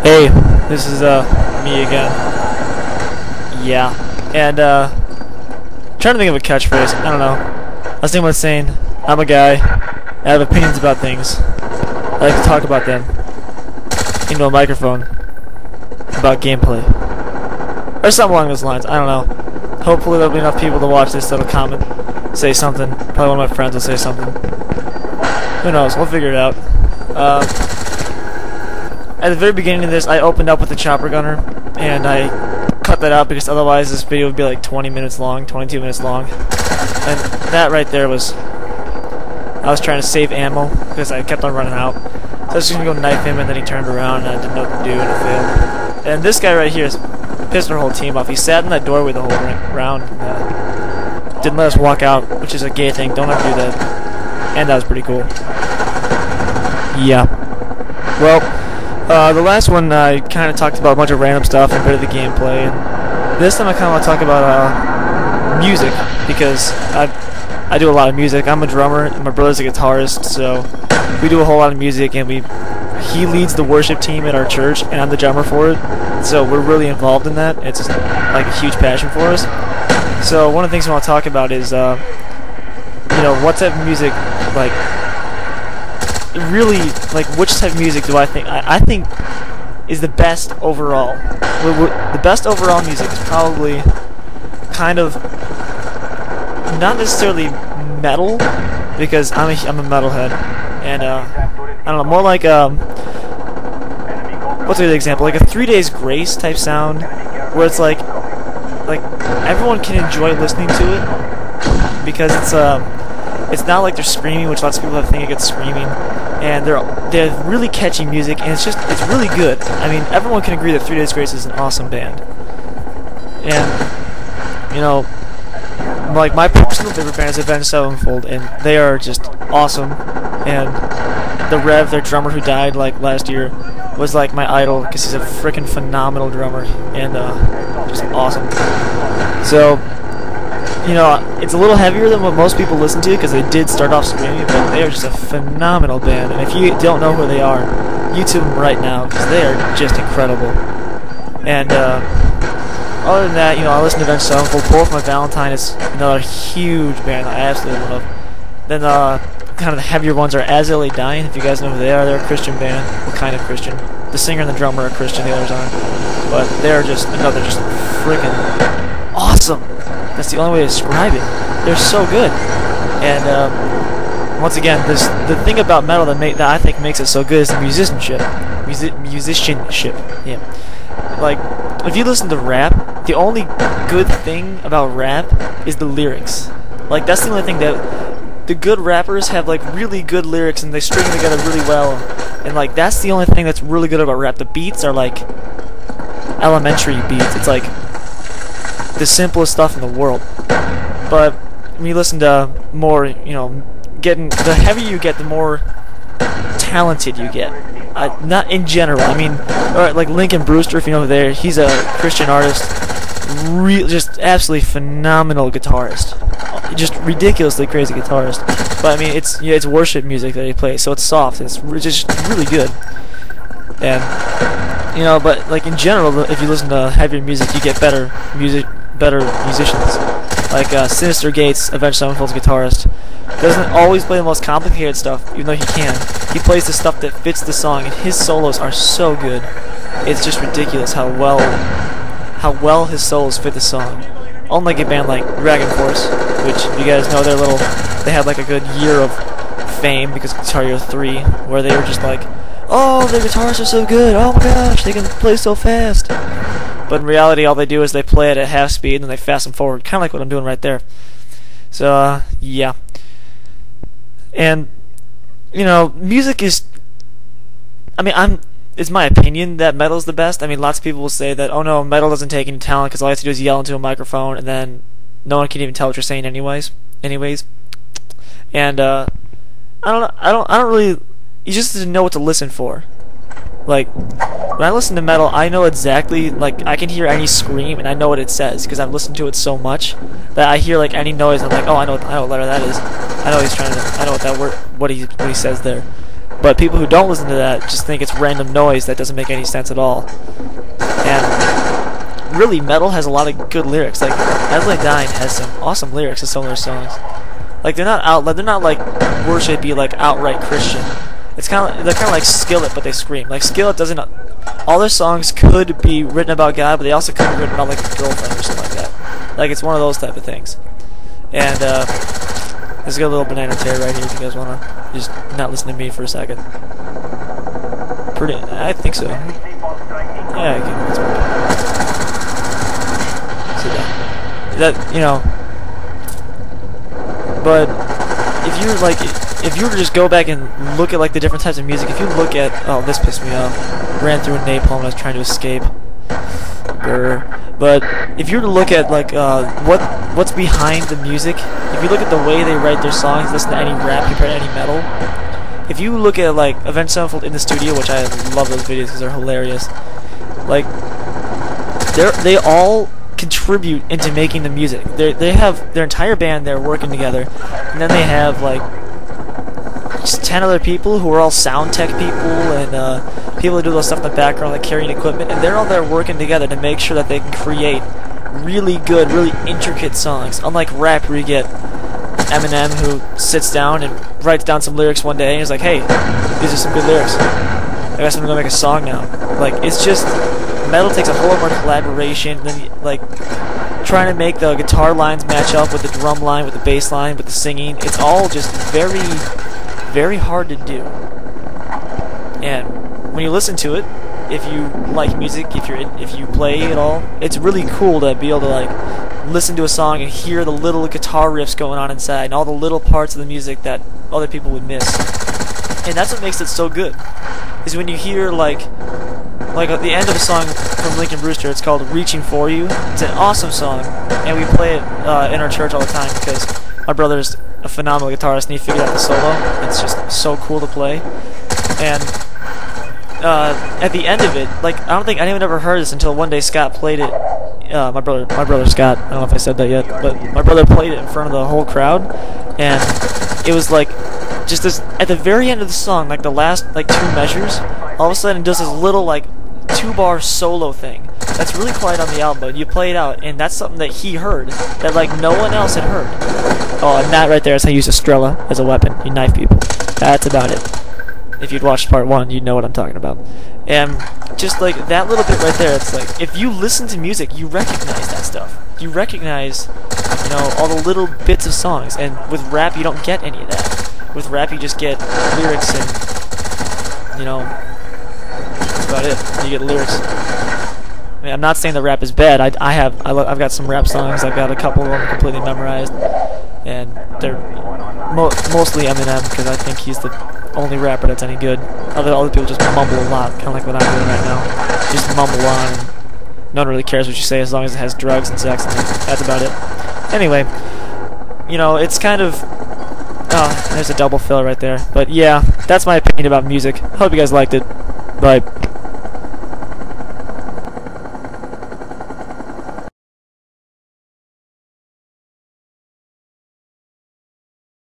Hey, this is me again. Yeah, and trying to think of a catchphrase. I don't know. I was thinking about saying I'm a guy. I have opinions about things. I like to talk about them into a microphone about gameplay or something along those lines. I don't know. Hopefully there'll be enough people to watch this that'll comment, say something. Probably one of my friends will say something. Who knows? We'll figure it out. At the very beginning of this, I opened up with the chopper gunner, and I cut that out because otherwise this video would be like 20 minutes long, 22 minutes long. And that right there was... I was trying to save ammo because I kept on running out. So I was just going to go knife him, and then he turned around, and I didn't know what to do, and it failed. And this guy right here has pissed our whole team off. He sat in that doorway the whole round, and didn't let us walk out, which is a gay thing. Don't ever do that. And that was pretty cool. Yeah. Well... the last one I kind of talked about a bunch of random stuff and a bit of the gameplay, and this time I kind of want to talk about music, because I do a lot of music. I'm a drummer, and my brother's a guitarist, so we do a whole lot of music, and he leads the worship team at our church, and I'm the drummer for it, so we're really involved in that. It's just like a huge passion for us. So one of the things I want to talk about is, what type of music, like, really, like, which type of music do I think is the best overall. The best overall music is probably kind of not necessarily metal, because I'm a metalhead, and I don't know, more like what's a good example, like a 3 Days Grace type sound, where it's like everyone can enjoy listening to it, because it's not like they're screaming, which lots of people think it gets screaming. And they're really catchy music, and it's really good. I mean, everyone can agree that 3 Days Grace is an awesome band. And like, my personal favorite band is Avenged Sevenfold, and they are just awesome. And the Rev, their drummer who died like last year, was like my idol because he's a freaking phenomenal drummer and just awesome. So. It's a little heavier than what most people listen to because they did start off screaming, but they are just a phenomenal band. And if you don't know who they are, YouTube them right now because they are just incredible. And other than that, I listen to Avenged Sevenfold. Both My Valentine is another huge band I absolutely love. Then kind of the heavier ones are As They Lay Dying. If you guys know who they are, they're a Christian band. What kind of Christian? The singer and the drummer are Christian, the others aren't. But they're just freaking awesome. That's the only way to describe it. They're so good. And once again, the thing about metal that I think makes it so good is the musicianship. Musicianship. Yeah. Like, if you listen to rap, the only good thing about rap is the lyrics. Like, that's the only thing that the good rappers have, like, really good lyrics, and they string them together really well. And like, that's the only thing that's really good about rap. The beats are like elementary beats. It's like the simplest stuff in the world. But when you listen to more, the heavier you get, the more talented you get. Not in general. I mean, like Lincoln Brewster, if you know who they are, he's a Christian artist, just absolutely phenomenal guitarist, just ridiculously crazy guitarist. But I mean, it's worship music that he plays, so it's soft. It's just really good. And but like in general, if you listen to heavier music, you get better musicians. Like Sinister Gates, Avenged Sevenfold's guitarist, doesn't always play the most complicated stuff, even though he can. He plays the stuff that fits the song, and his solos are so good. It's just ridiculous how well his solos fit the song. Unlike a band like Dragon Force, which you guys know they had like a good year of fame because of Guitar Hero 3, where they were just like, oh, their guitars are so good, oh my gosh, they can play so fast. But in reality, all they do is they play it at half speed and they fast them forward, kind of like what I'm doing right there. So, yeah. And, music is... I mean, it's my opinion that metal's the best. I mean, lots of people will say that, oh no, metal doesn't take any talent because all you have to do is yell into a microphone and then no one can even tell what you're saying anyways. And, I don't really... You just have to know what to listen for. Like, when I listen to metal, I know exactly, like, I can hear any scream and I know what it says because I've listened to it so much that I hear like any noise and I'm like, oh, I know what letter that is. I know what he says there. But people who don't listen to that just think it's random noise that doesn't make any sense at all. And really, metal has a lot of good lyrics. Like As I Dying has some awesome lyrics in some of their songs. Like they're not like worshipy, like outright Christian. They're kind of like Skillet, but they scream. Like Skillet doesn't. All their songs could be written about God, but they also could be written about like a girlfriend or something like that. Like it's one of those type of things. And let's get a little banana tear right here if you guys wanna just not listen to me for a second. I think so. Yeah, I can. See that? You know. But if you were to just go back and look at like the different types of music, if you look at this pissed me off. Ran through a napalm and I was trying to escape. But if you were to look at like what's behind the music, if you look at the way they write their songs, listen to any rap compared to any metal. If you look at like Avenged Sevenfold in the studio, which I love those videos because they're hilarious. Like they all contribute into making the music. They have their entire band there working together, and then they have like just 10 other people who are all sound tech people and people who do those stuff in the background, like carrying equipment, and they're all there working together to make sure that they can create really good, really intricate songs. Unlike rap, where you get Eminem who sits down and writes down some lyrics one day and is like, "Hey, these are some good lyrics. I guess I'm gonna make a song now." Like it's just metal takes a whole lot more collaboration, and then like trying to make the guitar lines match up with the drum line, with the bass line, with the singing. It's all just very hard to do. And when you listen to it, if you like music, if you play at all, it's really cool to be able to like listen to a song and hear the little guitar riffs going on inside and all the little parts of the music that other people would miss. And that's what makes it so good. Is when you hear like at the end of a song from Lincoln Brewster, it's called "Reaching For You." It's an awesome song, and we play it in our church all the time because my brother's a phenomenal guitarist and he figured out the solo. It's just so cool to play. And at the end of it, like I don't think anyone ever heard this until one day Scott played it. My brother Scott. I don't know if I said that yet, but my brother played it in front of the whole crowd, and it was like just this at the very end of the song, like the last like 2 measures. All of a sudden, it does this little like 2-bar solo thing that's really quiet on the album, but you play it out, and that's something that he heard that like no one else had heard. Oh, and that right there is how you use a Str8 as a weapon. You knife people. That's about it. If you'd watched part 1, you'd know what I'm talking about. And just like that little bit right there, it's like if you listen to music, you recognize that stuff. You recognize, you know, all the little bits of songs. And with rap, you don't get any of that. With rap, you just get lyrics and, you know, that's about it. You get lyrics. I mean, I'm not saying that rap is bad. I've got some rap songs. I've got a couple of them completely memorized, and they're mostly Eminem because I think he's the only rapper that's any good. Other people just mumble a lot, kind of like what I'm doing right now. Just mumble on, and no one really cares what you say as long as it has drugs and sex, and that's about it. Anyway, you know, it's kind of... Oh, there's a double fill right there. But yeah, that's my opinion about music. Hope you guys liked it. Bye.